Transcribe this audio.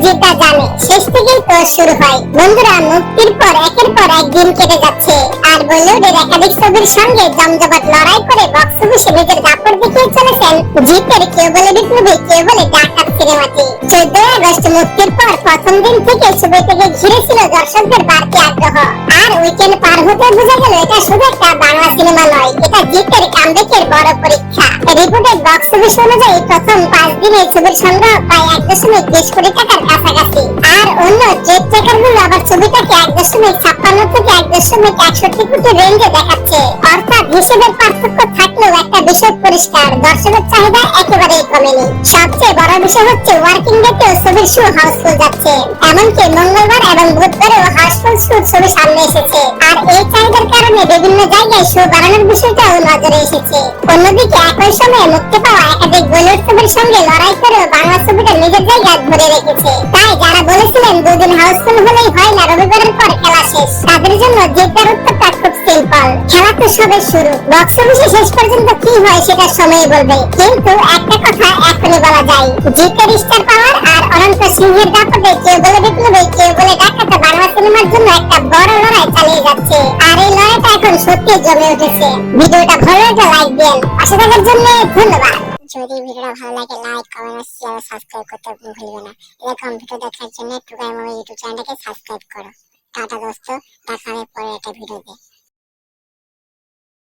যেটা জানে শেষ থেকেই তো শুরু হয়। বন্ধুরা, মুক্তির পর একের পর এক দিন কেটে যাচ্ছে আর বলিউডের একাধিক ছবির সঙ্গে জমজমাট লড়াই করে বক্স অফিসে নিজের দাপট দেখিয়ে চলেছেন জিতের কেউ বলে বিপ্লবী, কেউ বলে ডাকাত সিনেমাটি। 14 আগস্ট মুক্তির পর প্রথম দিন থেকে ছবিটিকে ঘিরে ছিল দর্শকদের বাড়তি আগ্রহ। আর উইকেন্ড পার হতে বোঝা গেল এটা শুধু একটা বাংলা সিনেমা নয়, এটা জিতের কামব্যাকের বড় পরীক্ষা। রিপোর্টেড বক্স অফিস অনুযায়ী প্রথম 5 দিনে ছবির সংগ্রহ প্রায় 1.20 কোটি টাকার কাছাকাছি। আর অন্য ট্রেড ট্র্যাকারগুলো আবার ছবিটাকে 1.56 থেকে 1.61 কোটি রেঞ্জে দেখাচ্ছে। অর্থাৎ হিসেবের পার্থক্য থাকলেও একটা বিষয় পরিষ্কার, দর্শকের চাহিদা একেবারেই কমেনি। সবচেয়ে বড় বিষয় হচ্ছে ওয়ার্কিং ডেতেও ছবির শো হাউসফুল যাচ্ছে। এমনকি মঙ্গলবার এবং বুধবারেও হাউসফুল শো ছবি সামনে এসেছে। আর এই চাহিদার কারণে বিভিন্ন জায়গায় শো বাড়ানোর বিষয়টাও নজরে এসেছে। অন্যদিকে একই সময়ে মুক্তি পাওয়া একাধিক বলিউড ছবির সঙ্গে লড়াই করেও বাংলা ছবিটা নিজের জায়গা ধরে রেখেছে। তাই যারা বলেছিলেন দুদিন হাউসফুল হলেই হয় না, রবিবারের পর খেলা শেষ, তাদের জন্য জিতের উত্তরটা খুব সিম্পল। খেলা তো সবে শুরু, বক্স অফিসে শেষ পর্যন্ত কি হয় সেটা সময় বলবে। কিন্তু একটা কথা এখনই বলা যায়, জিতের স্টার পাওয়ার আর অনন্ত সিংহের দাপটে কেউ বলে বিপ্লবী, কেউ বলে ডাকাত বাংলা সিনেমার জন্য একটা বড় লড়াই চালিয়ে যাচ্ছে। আর এই লড়াইটা এখন সত্যি জমে উঠেছে। ভিডিওটা ভালো লাগলে লাইক দেন, পাশে থাকার জন্য ধন্যবাদ। যদি ভিডিওটা ভালো লাগে লাইক, কমেন্ট, শেয়ার, সাবস্ক্রাইব করতে ভুলবে না। এরকম ভিডিও দেখার জন্য টুকাই মুভি ইউটিউব চ্যানেলটাকে সাবস্ক্রাইব করো। টাটা দোস্ত, দেখা হবে পরে একটা ভিডিওতে।